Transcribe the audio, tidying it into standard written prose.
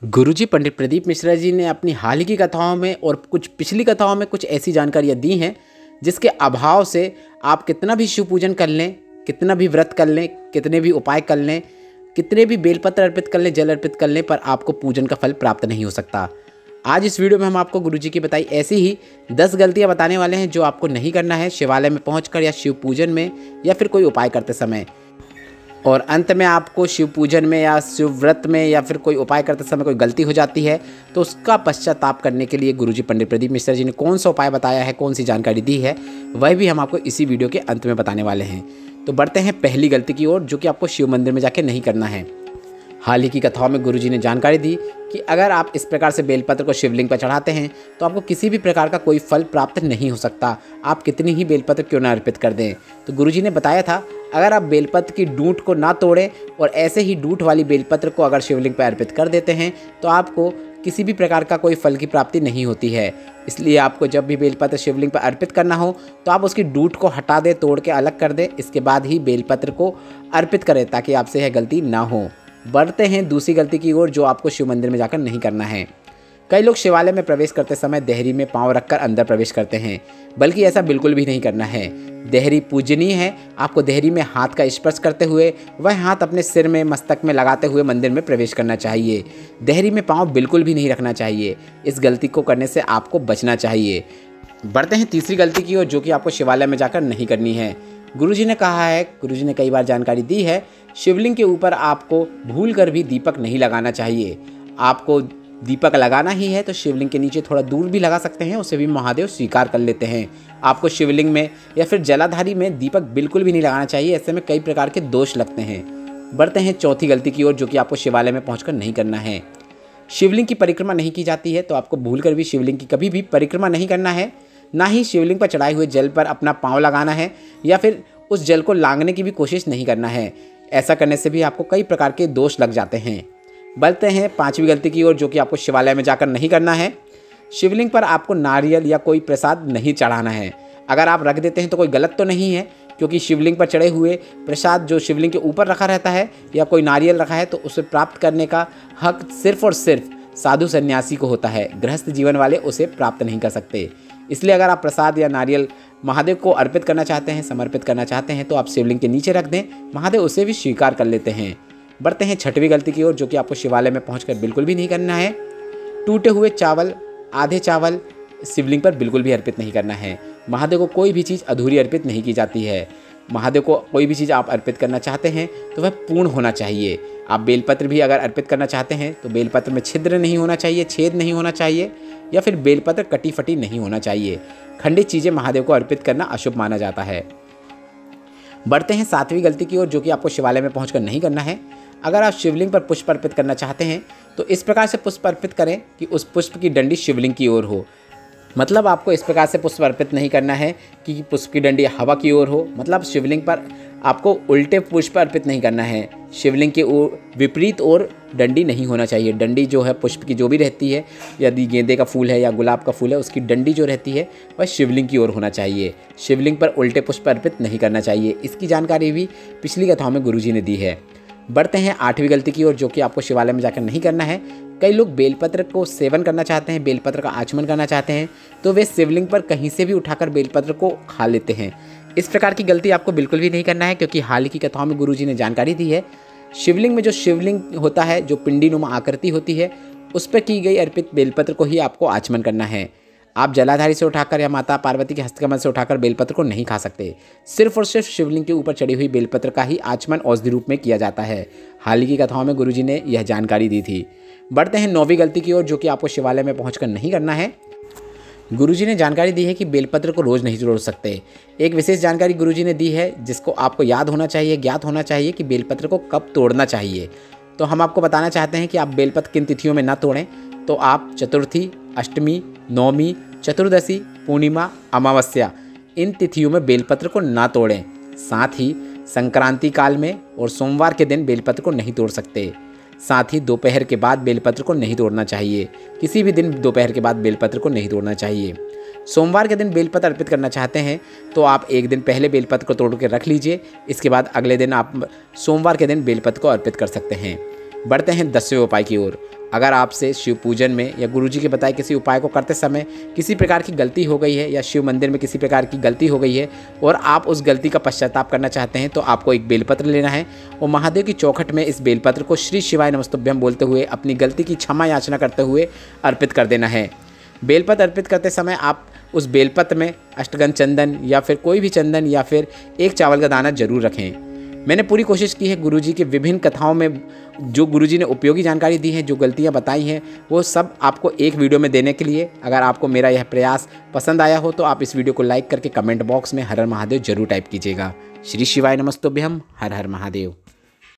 गुरुजी पंडित प्रदीप मिश्रा जी ने अपनी हाल ही की कथाओं में और कुछ पिछली कथाओं में कुछ ऐसी जानकारियाँ दी हैं जिसके अभाव से आप कितना भी शिव पूजन कर लें, कितना भी व्रत कर लें, कितने भी उपाय कर लें, कितने भी बेलपत्र अर्पित कर लें, जल अर्पित कर लें, पर आपको पूजन का फल प्राप्त नहीं हो सकता। आज इस वीडियो में हम आपको गुरुजी की बताई ऐसी ही 10 गलतियां बताने वाले हैं जो आपको नहीं करना है शिवालय में पहुंचकर या शिव पूजन में या फिर कोई उपाय करते समय। और अंत में आपको शिव पूजन में या शिव व्रत में या फिर कोई उपाय करते समय कोई गलती हो जाती है तो उसका पश्चाताप करने के लिए गुरुजी पंडित प्रदीप मिश्रा जी ने कौन सा उपाय बताया है, कौन सी जानकारी दी है, वह भी हम आपको इसी वीडियो के अंत में बताने वाले हैं। तो बढ़ते हैं पहली गलती की ओर, जो कि आपको शिव मंदिर में जाके नहीं करना है। हाल ही की कथाओं में गुरुजी ने जानकारी दी कि अगर आप इस प्रकार से बेलपत्र को शिवलिंग पर चढ़ाते हैं तो आपको किसी भी प्रकार का कोई फल प्राप्त नहीं हो सकता, आप कितनी ही बेलपत्र क्यों ना अर्पित कर दें। तो गुरुजी ने बताया था अगर आप बेलपत्र की डूंट को ना तोड़ें और ऐसे ही डूंट वाली बेलपत्र को अगर शिवलिंग पर अर्पित कर देते हैं तो आपको किसी भी प्रकार का कोई फल की प्राप्ति नहीं होती है। इसलिए आपको जब भी बेलपत्र शिवलिंग पर अर्पित करना हो तो आप उसकी डूंट को हटा दें, तोड़ के अलग कर दें, इसके बाद ही बेलपत्र को अर्पित करें ताकि आपसे यह गलती ना हो। बढ़ते हैं दूसरी गलती की ओर, जो आपको शिव मंदिर में जाकर नहीं करना है। कई लोग शिवालय में प्रवेश करते समय देहरी में पांव रखकर अंदर प्रवेश करते हैं, बल्कि ऐसा बिल्कुल भी नहीं करना है। देहरी पूजनीय है, आपको देहरी में हाथ का स्पर्श करते हुए वह हाथ अपने सिर में मस्तक में लगाते हुए मंदिर में प्रवेश करना चाहिए। देहरी में पांव बिल्कुल भी नहीं रखना चाहिए, इस गलती को करने से आपको बचना चाहिए। बढ़ते हैं तीसरी गलती की ओर, जो कि आपको शिवालय में जाकर नहीं करनी है। गुरुजी ने कहा है, गुरुजी ने कई बार जानकारी दी है, शिवलिंग के ऊपर आपको भूल कर भी दीपक नहीं लगाना चाहिए। आपको दीपक लगाना ही है तो शिवलिंग के नीचे थोड़ा दूर भी लगा सकते हैं, उसे भी महादेव स्वीकार कर लेते हैं। आपको शिवलिंग में या फिर जलाधारी में दीपक बिल्कुल भी नहीं लगाना चाहिए, ऐसे में कई प्रकार के दोष लगते हैं। बढ़ते हैं चौथी गलती की ओर, जो कि आपको शिवालय में पहुंचकर नहीं करना है। शिवलिंग की परिक्रमा नहीं की जाती है तो आपको भूल कर भी शिवलिंग की कभी भी परिक्रमा नहीं करना है, ना ही शिवलिंग पर चढ़ाए हुए जल पर अपना पाँव लगाना है या फिर उस जल को लांघने की भी कोशिश नहीं करना है। ऐसा करने से भी आपको कई प्रकार के दोष लग जाते हैं। बढ़ते हैं पांचवी गलती की ओर, जो कि आपको शिवालय में जाकर नहीं करना है। शिवलिंग पर आपको नारियल या कोई प्रसाद नहीं चढ़ाना है। अगर आप रख देते हैं तो कोई गलत तो नहीं है, क्योंकि शिवलिंग पर चढ़े हुए प्रसाद जो शिवलिंग के ऊपर रखा रहता है या कोई नारियल रखा है तो उसे प्राप्त करने का हक सिर्फ और सिर्फ साधु सन्यासी को होता है, गृहस्थ जीवन वाले उसे प्राप्त नहीं कर सकते। इसलिए अगर आप प्रसाद या नारियल महादेव को अर्पित करना चाहते हैं, समर्पित करना चाहते हैं तो आप शिवलिंग के नीचे रख दें, महादेव उसे भी स्वीकार कर लेते हैं। बढ़ते हैं छठवीं गलती की ओर, जो कि आपको शिवालय में पहुंचकर बिल्कुल भी नहीं करना है। टूटे हुए चावल, आधे चावल शिवलिंग पर बिल्कुल भी अर्पित नहीं करना है। महादेव को कोई भी चीज़ अधूरी अर्पित नहीं की जाती है। महादेव को कोई भी चीज़ आप अर्पित करना चाहते हैं तो वह पूर्ण होना चाहिए। आप बेलपत्र भी अगर अर्पित करना चाहते हैं तो बेलपत्र में छिद्र नहीं होना चाहिए, छेद नहीं होना चाहिए, या फिर बेलपत्र कटी फटी नहीं होना चाहिए। खंडित चीज़ें महादेव को अर्पित करना अशुभ माना जाता है। बढ़ते हैं सातवीं गलती की ओर, जो कि आपको शिवालय में पहुंचकर नहीं करना है। अगर आप शिवलिंग पर पुष्प अर्पित करना चाहते हैं तो इस प्रकार से पुष्प अर्पित करें कि उस पुष्प की डंडी शिवलिंग की ओर हो। मतलब आपको इस प्रकार से पुष्प अर्पित नहीं करना है कि पुष्प की डंडी हवा की ओर हो, मतलब शिवलिंग पर आपको उल्टे पुष्प अर्पित नहीं करना है। शिवलिंग के विपरीत ओर डंडी नहीं होना चाहिए। डंडी जो है पुष्प की जो भी रहती है, यदि गेंदे का फूल है या गुलाब का फूल है, उसकी डंडी जो रहती है वह शिवलिंग की ओर होना चाहिए। शिवलिंग पर उल्टे पुष्प अर्पित नहीं करना चाहिए। इसकी जानकारी भी पिछली कथाओं में गुरुजी ने दी है। बढ़ते हैं आठवीं गलती की ओर, जो कि आपको शिवालय में जाकर नहीं करना है। कई लोग बेलपत्र को सेवन करना चाहते हैं, बेलपत्र का आचमन करना चाहते हैं तो वे शिवलिंग पर कहीं से भी उठाकर बेलपत्र को खा लेते हैं। इस प्रकार की गलती आपको बिल्कुल भी नहीं करना है, क्योंकि हाल ही की कथाओं में गुरुजी ने जानकारी दी है शिवलिंग में जो शिवलिंग होता है, जो पिंडी नुमा आकृति होती है, उस पर की गई अर्पित बेलपत्र को ही आपको आचमन करना है। आप जलाधारी से उठाकर या माता पार्वती के हस्तकमल से उठाकर बेलपत्र को नहीं खा सकते। सिर्फ और सिर्फ शिवलिंग के ऊपर चढ़ी हुई बेलपत्र का ही आचमन औषधि रूप में किया जाता है। हाल ही की कथाओं में गुरुजी ने यह जानकारी दी थी। बढ़ते हैं नौवीं गलती की ओर, जो कि आपको शिवालय में पहुंचकर नहीं करना है। गुरुजी ने जानकारी दी है कि बेलपत्र को रोज़ नहीं तोड़ सकते। एक विशेष जानकारी गुरुजी ने दी है जिसको आपको याद होना चाहिए, ज्ञात होना चाहिए कि बेलपत्र को कब तोड़ना चाहिए। तो हम आपको बताना चाहते हैं कि आप बेलपत्र किन तिथियों में ना तोड़ें। तो आप चतुर्थी, अष्टमी, नवमी, चतुर्दशी, पूर्णिमा, अमावस्या, इन तिथियों में बेलपत्र को ना तोड़ें। साथ ही संक्रांति काल में और सोमवार के दिन बेलपत्र को नहीं तोड़ सकते। साथ ही दोपहर के बाद बेलपत्र को नहीं तोड़ना चाहिए। किसी भी दिन दोपहर के बाद बेलपत्र को नहीं तोड़ना चाहिए। सोमवार के दिन बेलपत्र अर्पित करना चाहते हैं तो आप एक दिन पहले बेलपत्र को तोड़ के रख लीजिए, इसके बाद अगले दिन आप सोमवार के दिन बेलपत्र को अर्पित कर सकते हैं। बढ़ते हैं 10वें उपाय की ओर। अगर आपसे शिव पूजन में या गुरुजी के बताए किसी उपाय को करते समय किसी प्रकार की गलती हो गई है या शिव मंदिर में किसी प्रकार की गलती हो गई है और आप उस गलती का पश्चाताप करना चाहते हैं, तो आपको एक बेलपत्र लेना है और महादेव की चौखट में इस बेलपत्र को श्री शिवाय नमस्तुभ्यम बोलते हुए अपनी गलती की क्षमा याचना करते हुए अर्पित कर देना है। बेलपत्र अर्पित करते समय आप उस बेलपत्र में अष्टगंध चंदन या फिर कोई भी चंदन या फिर एक चावल का दाना जरूर रखें। मैंने पूरी कोशिश की है गुरुजी की विभिन्न कथाओं में जो गुरुजी ने उपयोगी जानकारी दी है, जो गलतियां बताई हैं, वो सब आपको एक वीडियो में देने के लिए। अगर आपको मेरा यह प्रयास पसंद आया हो तो आप इस वीडियो को लाइक करके कमेंट बॉक्स में हर हर महादेव जरूर टाइप कीजिएगा। श्री शिवाय नमस्तुभ्यम। हर हर महादेव।